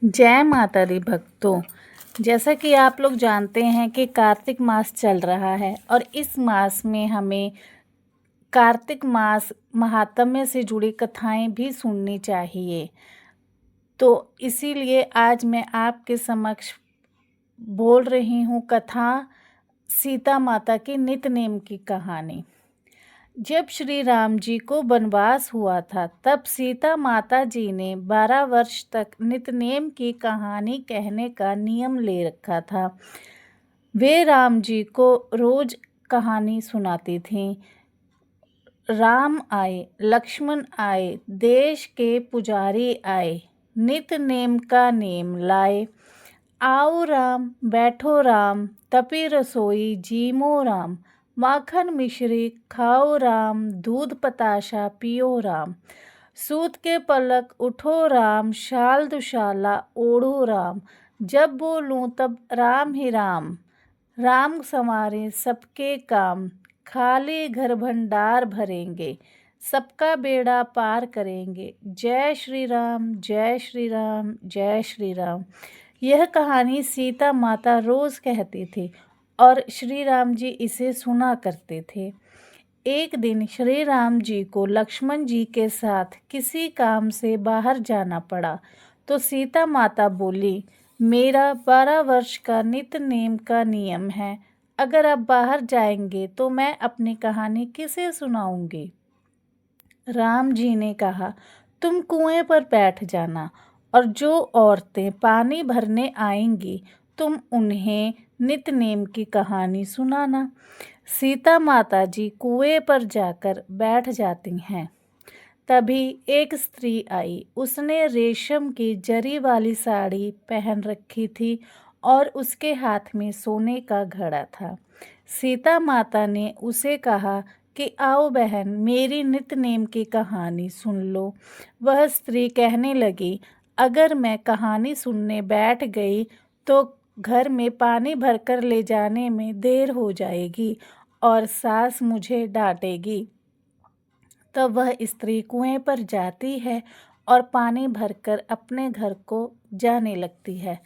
जय माता दी भक्तों। जैसा कि आप लोग जानते हैं कि कार्तिक मास चल रहा है और इस मास में हमें कार्तिक मास महात्म्य से जुड़ी कथाएं भी सुननी चाहिए। तो इसीलिए आज मैं आपके समक्ष बोल रही हूँ कथा सीता माता की नित्य-नेम की कहानी। जब श्री राम जी को वनवास हुआ था तब सीता माता जी ने 12 वर्ष तक नित्य-नेम की कहानी कहने का नियम ले रखा था। वे राम जी को रोज कहानी सुनाती थीं। राम आए, लक्ष्मण आए, देश के पुजारी आए, नित्य-नेम का नेम लाए। आओ राम, बैठो राम, तपी रसोई जीमो राम, माखन मिश्री खाओ राम, दूध पताशा पियो राम। सूत के पलक उठो राम, शाल दुशाला ओढ़ो राम, जब बोलूं तब राम ही राम, राम संवारे सबके काम, खाली घर भंडार भरेंगे, सबका बेड़ा पार करेंगे, जय श्री राम, जय श्री राम, जय श्री राम। यह कहानी सीता माता रोज कहती थी और श्री राम जी इसे सुना करते थे। एक दिन श्री राम जी को लक्ष्मण जी के साथ किसी काम से बाहर जाना पड़ा तो सीता माता बोली, मेरा 12 वर्ष का नित्य नेम का नियम है, अगर आप बाहर जाएंगे तो मैं अपनी कहानी किसे सुनाऊंगी। राम जी ने कहा, तुम कुएं पर बैठ जाना और जो औरतें पानी भरने आएंगी तुम उन्हें नित्य नेम की कहानी सुनाना। सीता माता जी कुएं पर जाकर बैठ जाती हैं। तभी एक स्त्री आई। उसने रेशम की जरी वाली साड़ी पहन रखी थी और उसके हाथ में सोने का घड़ा था। सीता माता ने उसे कहा कि आओ बहन, मेरी नित्य नेम की कहानी सुन लो। वह स्त्री कहने लगी, अगर मैं कहानी सुनने बैठ गई तो घर में पानी भरकर ले जाने में देर हो जाएगी और सास मुझे डांटेगी। तब वह स्त्री कुएं पर जाती है और पानी भरकर अपने घर को जाने लगती है।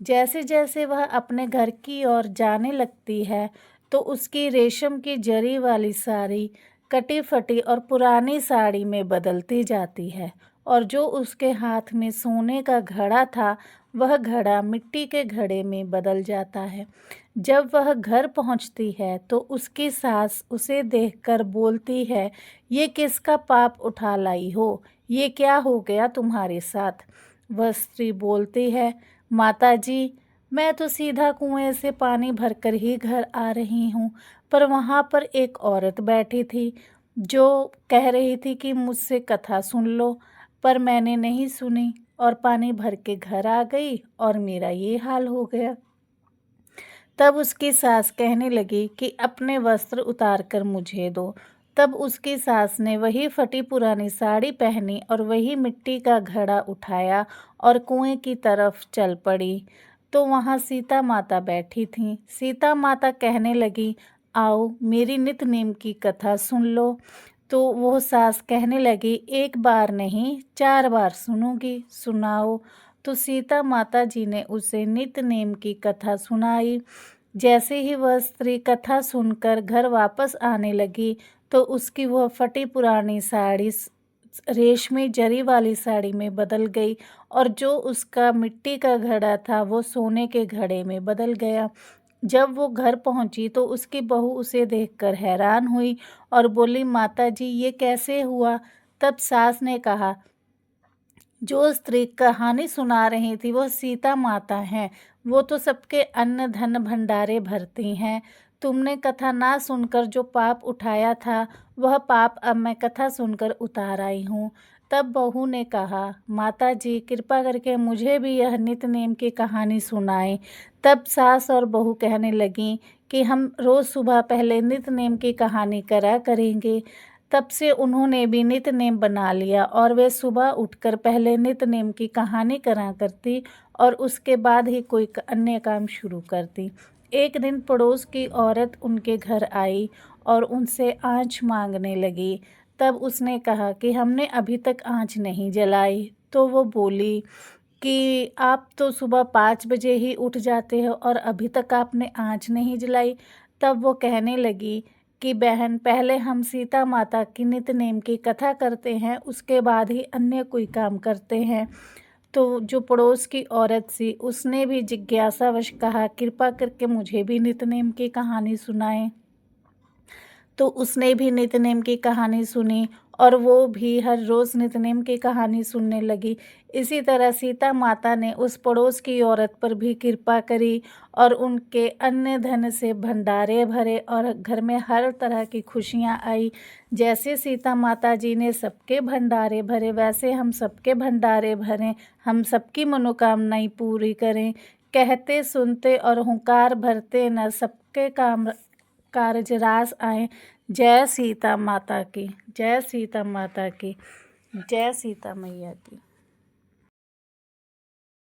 जैसे जैसे वह अपने घर की ओर जाने लगती है तो उसकी रेशम की जरी वाली साड़ी कटी फटी और पुरानी साड़ी में बदलती जाती है और जो उसके हाथ में सोने का घड़ा था वह घड़ा मिट्टी के घड़े में बदल जाता है। जब वह घर पहुंचती है तो उसकी सास उसे देखकर बोलती है, ये किसका पाप उठा लाई हो, ये क्या हो गया तुम्हारे साथ। वह स्त्री बोलती है, माता जी, मैं तो सीधा कुएं से पानी भरकर ही घर आ रही हूँ, पर वहाँ पर एक औरत बैठी थी जो कह रही थी कि मुझसे कथा सुन लो, पर मैंने नहीं सुनी और पानी भर के घर आ गई और मेरा ये हाल हो गया। तब उसकी सास कहने लगी कि अपने वस्त्र उतार कर मुझे दो। तब उसकी सास ने वही फटी पुरानी साड़ी पहनी और वही मिट्टी का घड़ा उठाया और कुएं की तरफ चल पड़ी। तो वहाँ सीता माता बैठी थीं। सीता माता कहने लगी, आओ मेरी नित्य नेम की कथा सुन लो। तो वो सास कहने लगी, एक बार नहीं 4 बार सुनूंगी, सुनाओ। तो सीता माता जी ने उसे नित्य नेम की कथा सुनाई। जैसे ही वह स्त्री कथा सुनकर घर वापस आने लगी तो उसकी वह फटी पुरानी साड़ी रेशमी जरी वाली साड़ी में बदल गई और जो उसका मिट्टी का घड़ा था वो सोने के घड़े में बदल गया। जब वो घर पहुंची तो उसकी बहू उसे देखकर हैरान हुई और बोली, माता जी ये कैसे हुआ। तब सास ने कहा, जो स्त्री कहानी सुना रही थी वो सीता माता हैं, वो तो सबके अन्न धन भंडारे भरती हैं। तुमने कथा ना सुनकर जो पाप उठाया था वह पाप अब मैं कथा सुनकर उतार आई हूँ। तब बहू ने कहा, माता जी कृपा करके मुझे भी यह नित्य नेम की कहानी सुनाएं। तब सास और बहू कहने लगीं कि हम रोज़ सुबह पहले नित्य नेम की कहानी करा करेंगे। तब से उन्होंने भी नित्य नेम बना लिया और वे सुबह उठकर पहले नित्य नेम की कहानी करा करती और उसके बाद ही कोई अन्य काम शुरू करती। एक दिन पड़ोस की औरत उनके घर आई और उनसे आँच मांगने लगी। तब उसने कहा कि हमने अभी तक आँच नहीं जलाई। तो वो बोली, कि आप तो सुबह 5 बजे ही उठ जाते हो और अभी तक आपने आँच नहीं जलाई। तब वो कहने लगी कि बहन, पहले हम सीता माता की नित्य-नेम की कथा करते हैं, उसके बाद ही अन्य कोई काम करते हैं। तो जो पड़ोस की औरत थी, उसने भी जिज्ञासावश कहा, कृपा करके मुझे भी नित्य-नेम की कहानी सुनाएँ। तो उसने भी नित्य-नेम की कहानी सुनी और वो भी हर रोज़ नित्य-नेम की कहानी सुनने लगी। इसी तरह सीता माता ने उस पड़ोस की औरत पर भी कृपा करी और उनके अन्न धन से भंडारे भरे और घर में हर तरह की खुशियाँ आई। जैसे सीता माता जी ने सबके भंडारे भरे, वैसे हम सबके भंडारे भरें, हम सबकी मनोकामनाएँ पूरी करें। कहते सुनते और हुंकार भरते न सबके काम कारज रास आएँ। जय सीता माता की, जय सीता माता की, जय सीता मैया की।